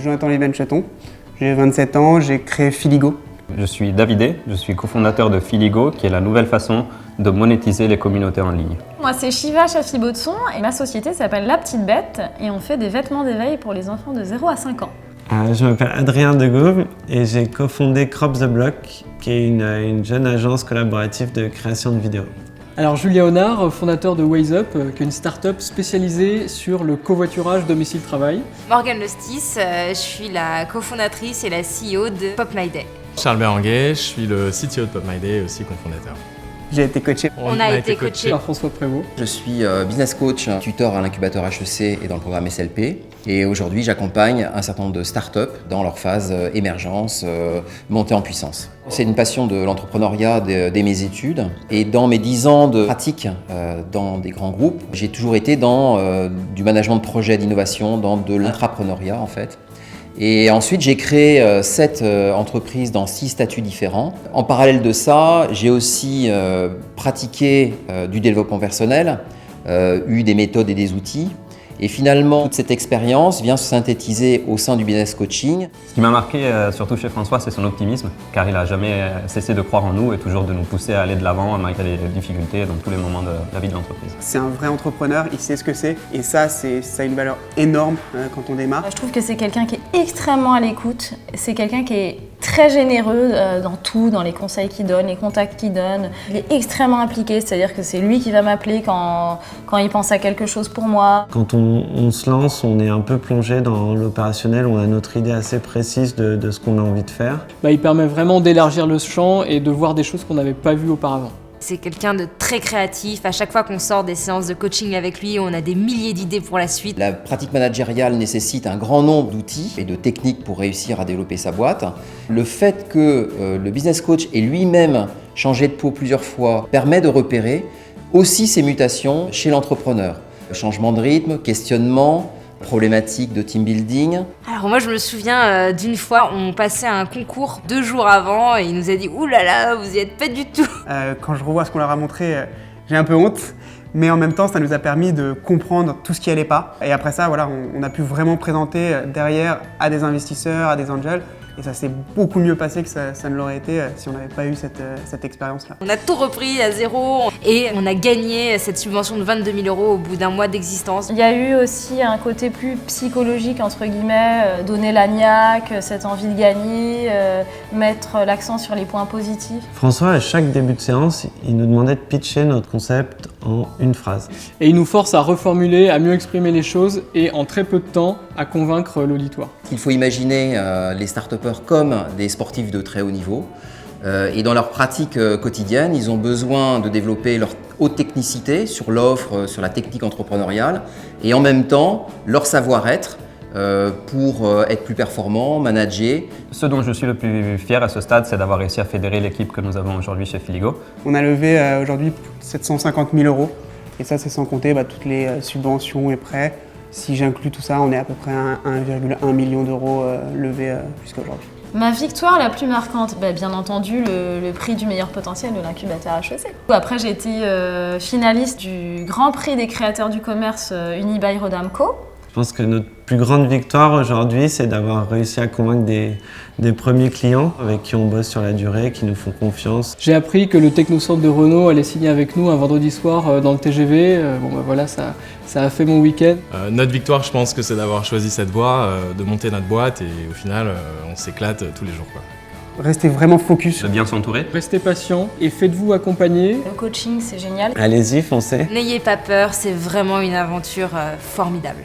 Jonathan Lévenchaton, j'ai 27 ans, j'ai créé Filigo. Je suis Davidé, je suis cofondateur de Filigo, qui est la nouvelle façon de monétiser les communautés en ligne. Moi, c'est Shiva Chafi-Baudson et ma société s'appelle La Petite Bête et on fait des vêtements d'éveil pour les enfants de 0 à 5 ans. Je m'appelle Adrien Degauve et j'ai cofondé Crop the Block, qui est une jeune agence collaborative de création de vidéos. Alors Julien Honard, fondateur de Waze Up, qui est une start-up spécialisée sur le covoiturage domicile-travail. Morgane Lostis, je suis la cofondatrice et la CEO de Pop My Day. Charles Berenguet, je suis le CTO de Pop My Day et aussi cofondateur. J'ai été coaché. On a été coaché Par François Prévost. Je suis business coach, tuteur à l'incubateur HEC et dans le programme SLP. Et aujourd'hui, j'accompagne un certain nombre de startups dans leur phase émergence, montée en puissance. C'est une passion de l'entrepreneuriat dès mes études. Et dans mes 10 ans de pratique dans des grands groupes, j'ai toujours été dans du management de projets d'innovation, dans de l'intrapreneuriat en fait. Et ensuite, j'ai créé 7 entreprises dans 6 statuts différents. En parallèle de ça, j'ai aussi pratiqué du développement personnel, eu des méthodes et des outils. Et finalement, toute cette expérience vient se synthétiser au sein du business coaching. Ce qui m'a marqué, surtout chez François, c'est son optimisme, car il n'a jamais cessé de croire en nous et toujours de nous pousser à aller de l'avant malgré les difficultés dans tous les moments de la vie de l'entreprise. C'est un vrai entrepreneur, il sait ce que c'est et ça a une valeur énorme quand on démarre. Je trouve que c'est quelqu'un qui est extrêmement à l'écoute, c'est quelqu'un qui est très généreux dans tout, dans les conseils qu'il donne, les contacts qu'il donne. Il est extrêmement impliqué, c'est-à-dire que c'est lui qui va m'appeler quand il pense à quelque chose pour moi. Quand on se lance, on est un peu plongé dans l'opérationnel, on a notre idée assez précise de ce qu'on a envie de faire. Il permet vraiment d'élargir le champ et de voir des choses qu'on n'avait pas vues auparavant. C'est quelqu'un de très créatif. À chaque fois qu'on sort des séances de coaching avec lui, on a des milliers d'idées pour la suite. La pratique managériale nécessite un grand nombre d'outils et de techniques pour réussir à développer sa boîte. Le fait que le business coach ait lui-même changé de peau plusieurs fois permet de repérer aussi ces mutations chez l'entrepreneur. Changement de rythme, questionnement, problématiques de team building. Alors moi je me souviens d'une fois, on passait un concours 2 jours avant et il nous a dit « Ouh là là, vous y êtes pas du tout !» Quand je revois ce qu'on leur a montré, j'ai un peu honte. Mais en même temps, ça nous a permis de comprendre tout ce qui allait pas. Et après ça, voilà, on a pu vraiment présenter derrière à des investisseurs, à des angels. Et ça s'est beaucoup mieux passé que ça ne l'aurait été si on n'avait pas eu cette expérience-là. On a tout repris à zéro et on a gagné cette subvention de 22 000 € au bout d'un mois d'existence. Il y a eu aussi un côté plus psychologique, entre guillemets, donner la niaque, cette envie de gagner, mettre l'accent sur les points positifs. François, à chaque début de séance, il nous demandait de pitcher notre concept en une phrase. Et il nous force à reformuler, à mieux exprimer les choses et en très peu de temps à convaincre l'auditoire. Il faut imaginer les start-upers comme des sportifs de très haut niveau. Et dans leur pratique quotidienne, ils ont besoin de développer leur haute technicité sur l'offre, sur la technique entrepreneuriale et en même temps leur savoir-être pour être plus performants, manager. Ce dont je suis le plus fier à ce stade, c'est d'avoir réussi à fédérer l'équipe que nous avons aujourd'hui chez Filigo. On a levé aujourd'hui 750 000 € et ça c'est sans compter toutes les subventions et prêts. Si j'inclus tout ça, on est à peu près à 1,1 million d'euros levés jusqu'à aujourd'hui. Ma victoire la plus marquante, bien entendu, le prix du meilleur potentiel de l'incubateur HEC. Après, j'ai été finaliste du Grand Prix des créateurs du commerce Uni by Rodamco. Je pense que notre plus grande victoire aujourd'hui, c'est d'avoir réussi à convaincre des premiers clients avec qui on bosse sur la durée, qui nous font confiance. J'ai appris que le technocentre de Renault allait signer avec nous un vendredi soir dans le TGV. Voilà, ça a fait mon week-end. Notre victoire, je pense que c'est d'avoir choisi cette voie, de monter notre boîte et au final, on s'éclate tous les jours, quoi. Restez vraiment focus. De bien s'entourer. Restez patient et faites-vous accompagner. Le coaching, c'est génial. Allez-y, foncez. N'ayez pas peur, c'est vraiment une aventure formidable.